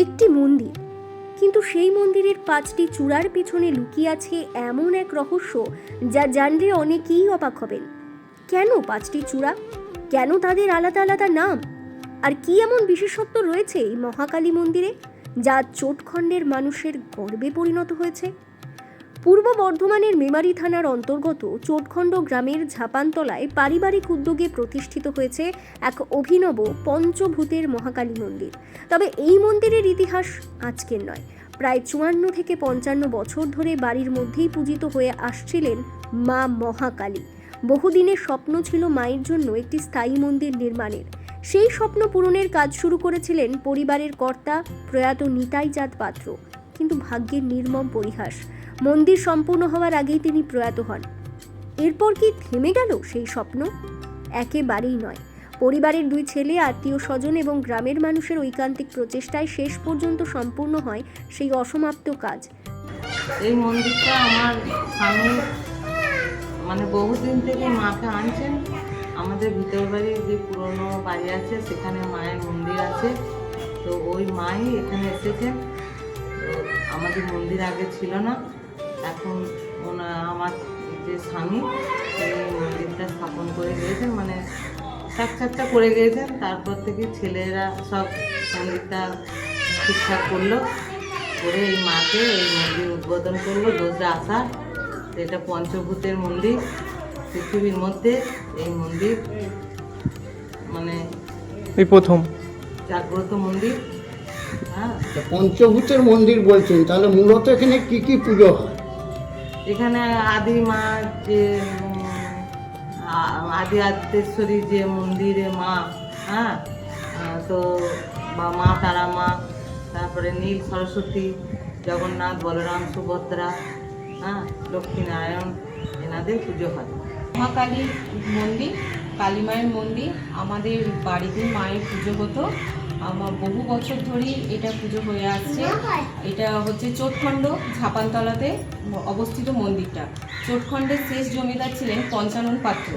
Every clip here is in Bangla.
একটি মন্দির, কিন্তু সেই মন্দিরের 5টি চূড়ার পিছনে লুকিয়ে আছে এমন এক রহস্য যা জানলে অনেকেই অবাক হবেন। কেন 5টি চূড়া? কেন তাদের আলাদা আলাদা নাম? আর কি এমন বিশেষত্ব রয়েছে এই মহাকালী মন্দিরে যা চোটখণ্ডের মানুষের গর্বে পরিণত হয়েছে? পূর্ব বর্ধমানের মেমারি থানার অন্তর্গত চোটখণ্ড গ্রামের ঝাপানতলায় পারিবারিক উদ্যোগে প্রতিষ্ঠিত হয়েছে এক অভিনব পঞ্চভূতের মহাকালী মন্দির। তবে এই মন্দিরের ইতিহাস আজকের নয়, প্রায় 54 থেকে 55 বছর ধরে বাড়ির মধ্যেই পূজিত হয়ে আসছিলেন মা মহাকালী। বহুদিনের স্বপ্ন ছিল মায়ের জন্য একটি স্থায়ী মন্দির নির্মাণের। সেই স্বপ্ন পূরণের কাজ শুরু করেছিলেন পরিবারের কর্তা প্রয়াত নিতাই চাঁদ পাত্র, কিন্তু ভাগ্যের নির্মম পরিহাস, মন্দির সম্পূর্ণ হওয়ার আগেই তিনি প্রয়াত হন। এরপর কি থেমে গেল সেই স্বপ্ন? একেবারেই নয়। পরিবারের 2 ছেলে, আত্মীয় স্বজন এবং গ্রামের মানুষের ঐকান্তিক প্রচেষ্টায় শেষ পর্যন্ত সম্পূর্ণ হয় সেই অসমাপ্ত কাজ। এই মন্দিরটা আমার স্বামী বহুদিন থেকে মাকে আনছেন। আমাদের ভিতর বাড়ির যে পুরনো বাড়ি আছে সেখানে মায়ের মন্দির আছে, তো ওই মাই এখানে এসেছেন। তো আমাদের মন্দির আগে ছিল না, এখন আমার যে স্বামী সেই মন্দিরটা স্থাপন করে গিয়েছেন, সাক্ষাৎটা করে গিয়েছেন। তারপর থেকে ছেলেরা সব মন্দিরটা ঠিকঠাক করলো, করে এই মাকে এই মন্দির উদ্বোধন করলো 2রা আষাঢ়। এটা পঞ্চভূতের মন্দির, পৃথিবীর মধ্যে এই মন্দির এই প্রথম জাগ্রত মন্দির। হ্যাঁ, পঞ্চভূতের মন্দির বলছেন, তাহলে মূলত এখানে কি কি পুজো হয়? এখানে আদি মা যে আদি আদ্যেশ্বরী যে মন্দিরে মা, হ্যাঁ, তো মা তারা মা, তারপরে নীল সরস্বতী, জগন্নাথ, বলরাম, সুভদ্রা, হ্যাঁ, লক্ষ্মীনারায়ণ, এনাদের পুজো হয়। মহাকালী মন্দির, কালী মায়ের মন্দির। আমাদের বাড়িতে মায়ের পুজো হতো, আমার বহু বছর ধরেই এটা পুজো হয়ে আসছে। এটা হচ্ছে চোটখণ্ড ঝাপানতলাতে অবস্থিত মন্দিরটা। চোটখণ্ডের শেষ জমিদার ছিলেন পঞ্চানন পাত্র,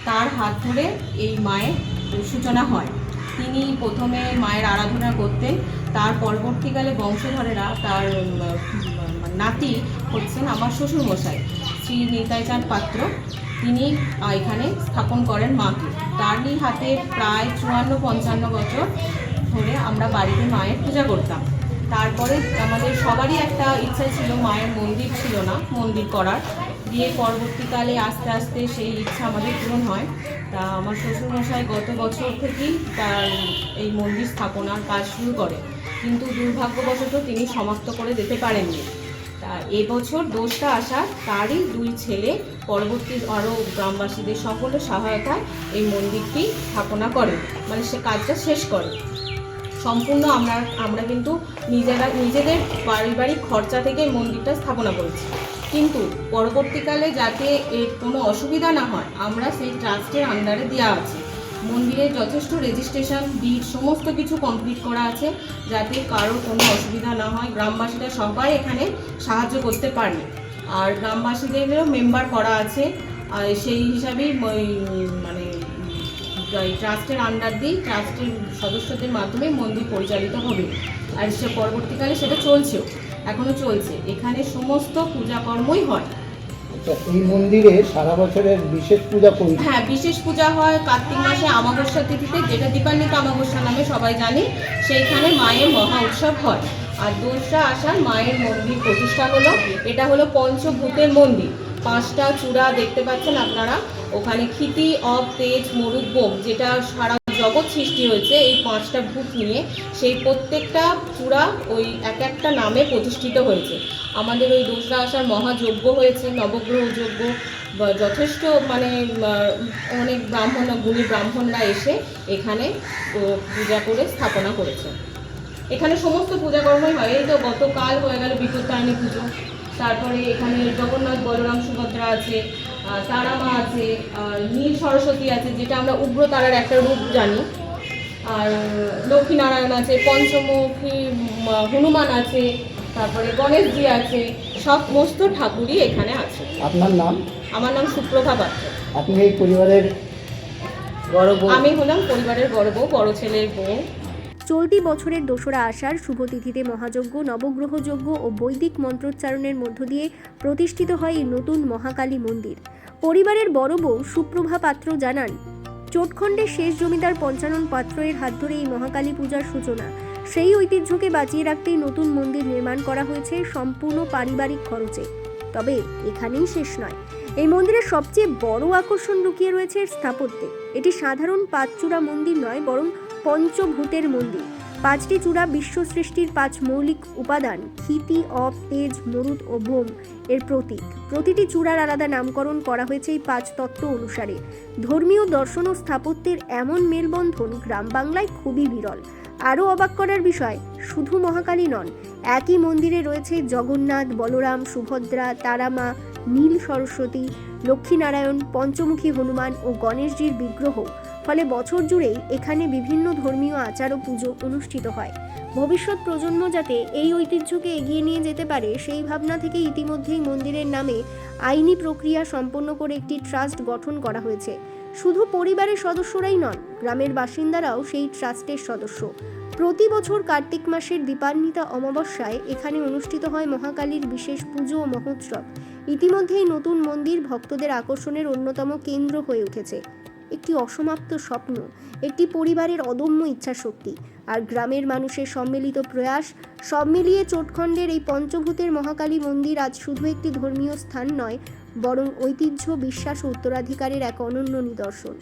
তার হাত ধরে এই মায়ের সূচনা হয়। তিনি প্রথমে মায়ের আরাধনা করতেন, তার পরবর্তীকালে বংশধরেরা, তার নাতি হচ্ছেন আমার শ্বশুরমশাই শ্রী নিতাই চাঁদ পাত্র, তিনি এখানে স্থাপন করেন মাকে। তারই হাতে প্রায় 54-55 বছর ধরে আমরা বাড়িতে মায়ের পূজা করতাম। তারপরে আমাদের সবারই একটা ইচ্ছা ছিল, মায়ের মন্দির ছিল না, মন্দির করার। দিয়ে পরবর্তীকালে আস্তে আস্তে সেই ইচ্ছা আমাদের পূরণ হয়। তা আমার শ্বশুরমশাই গত বছর থেকেই তার এই মন্দির স্থাপনার কাজ শুরু করে, কিন্তু দুর্ভাগ্যবশত তিনি সমাপ্ত করে যেতে পারেননি। তা এবছর 2টা আষাঢ় তারই 2 ছেলে পরবর্তী আরও গ্রামবাসীদের সকলের সহায়তায় এই মন্দিরটি স্থাপনা করে, সে কাজটা শেষ করে সম্পূর্ণ। আমরা কিন্তু নিজেদের পারিবারিক খরচা থেকে মন্দিরটা স্থাপনা করেছি, কিন্তু পরবর্তীকালে যাতে এর কোনো অসুবিধা না হয় আমরা সেই ট্রাস্টের আন্ডারে দেওয়া আছে। মন্দিরে যথেষ্ট রেজিস্ট্রেশন, ডিড সমস্ত কিছু কমপ্লিট করা আছে, যাতে কারোর কোনো অসুবিধা না হয়। গ্রামবাসীরা সবাই এখানে সাহায্য করতে পারে, আর গ্রামবাসীদেরও মেম্বার করা আছে। আর সেই হিসাবেই ট্রাস্টের আন্ডার দিয়ে ট্রাস্টের সদস্যদের মাধ্যমে মন্দির পরিচালিত হবে। আর সে পরবর্তীকালে সেটা চলছেও, এখনও চলছে। এখানে সমস্ত পূজাকর্মই হয়। এই মন্দিরে সারা বছরের বিশেষ পূজা করি? হ্যাঁ, বিশেষ পূজা হয় কার্তিক মাসে অমাবস্যা তিথিতে, যেটা দীপান্বিতা অমাবস্যা নামে সবাই জানি। সেইখানে মায়ের মহা উৎসব হয়। আর 2রা আষাঢ় মায়ের মন্দির প্রতিষ্ঠা হলো। এটা হলো পঞ্চভূতের মন্দির। 5টা চূড়া দেখতে পাচ্ছেন আপনারা, ওখানে ক্ষিতি, অব, তেজ, মরুদ, বোম, যেটা সারা জগৎ সৃষ্টি হয়েছে এই 5টা ভূত নিয়ে, সেই প্রত্যেকটা চূড়া ওই এক একটা নামে প্রতিষ্ঠিত হয়েছে। আমাদের ওই 2রা আষাঢ় মহাযজ্ঞ হয়েছে, নবগ্রহ যজ্ঞ। যথেষ্ট অনেক গুণী ব্রাহ্মণরা এসে এখানে পূজা করে স্থাপনা করেছে। এখানে সমস্ত পূজাকর্মই হয়। এই তো গতকাল হয়ে গেল বিপত্তারিণী পুজো, তারপরে এখানে জগন্নাথ, বলরাম, সুভদ্রা আছে, তারা মা আছে, আর নীল সরস্বতী আছে, যেটা আমরা উগ্র তারার একটা রূপ জানি, আর লক্ষ্মীনারায়ণ আছে, পঞ্চমুখী হনুমান আছে, তারপরে গণেশজি আছে, সমস্ত ঠাকুরই এখানে আছে। আপনার নাম? আমার নাম সুপ্রভা পাত্র। আপনি এই পরিবারের বড় বউ? আমি হলাম পরিবারের বড় বউ, বড় ছেলের বউ। চলতি বছরের 2রা আষাঢ় শুভ তিথিতে মহাযজ্ঞ, নবগ্রহ যজ্ঞ ও বৈদিক মন্ত্রোচ্চারণের মধ্য দিয়ে প্রতিষ্ঠিত হয় এই নতুন মহাকালী মন্দির। পরিবারের বড় বউ সুপ্রভা পাত্র জানান, চোটখণ্ডের শেষ জমিদার পঞ্চানন পাত্রের হাত ধরে এই মহাকালী পূজার সূচনা। সেই ঐতিহ্যকে বাঁচিয়ে রাখতেই নতুন মন্দির নির্মাণ করা হয়েছে সম্পূর্ণ পারিবারিক খরচে। তবে এখানেই শেষ নয়, এই মন্দিরের সবচেয়ে বড় আকর্ষণ লুকিয়ে রয়েছে এর স্থাপত্যে। এটি সাধারণ 5 চূড়া মন্দির নয়, বরং পঞ্চভূতের মন্দির। 5টি চূড়া বিশ্ব সৃষ্টির 5 মৌলিক উপাদান ক্ষিতি, অপ, তেজ, মরুত ও বোম এর প্রতীক। প্রতিটি চূড়ার আলাদা নামকরণ করা হয়েছে এই 5 তত্ত্ব অনুসারে। ধর্মীয় দর্শন ও স্থাপত্যের এমন মেলবন্ধন গ্রাম বাংলায় খুবই বিরল। আরও অবাক করার বিষয়, শুধু মহাকালী নন, একই মন্দিরে রয়েছে জগন্নাথ, বলরাম, সুভদ্রা, তারামা, নীল সরস্বতী, লক্ষ্মীনারায়ণ, পঞ্চমুখী হনুমান ও গণেশজির বিগ্রহ। ফলে বছর জুড়েই এখানে বিভিন্ন ধর্মীয় আচার ও পুজো অনুষ্ঠিত হয়। ভবিষ্যৎ প্রজন্ম যাতে এই ঐতিহ্যকে এগিয়ে নিয়ে যেতে পারে, সেই ভাবনা থেকে ইতিমধ্যেই মন্দিরের নামে আইনি প্রক্রিয়া সম্পন্ন করে একটি ট্রাস্ট গঠন করা হয়েছে। শুধু পরিবারের সদস্যরাই নন, গ্রামের বাসিন্দারাও সেই ট্রাস্টের সদস্য। প্রতি বছর কার্তিক মাসের দীপান্বিতা অমাবস্যায় এখানে অনুষ্ঠিত হয় মহাকালীর বিশেষ পুজো ও মহোৎসব। ইতিমধ্যেই নতুন মন্দির ভক্তদের আকর্ষণের অন্যতম কেন্দ্র হয়ে উঠেছে। একটি অসমাপ্ত স্বপ্ন, একটি পরিবারের অদম্য ইচ্ছাশক্তি আর গ্রামের মানুষের সম্মিলিত প্রয়াস, সব মিলিয়ে চোটখণ্ডের এই পঞ্চভূতের মহাকালী মন্দির আজ শুধু একটি ধর্মীয় স্থান নয়, বরং ঐতিহ্য, বিশ্বাস ও উত্তরাধিকারের এক অনন্য নিদর্শন।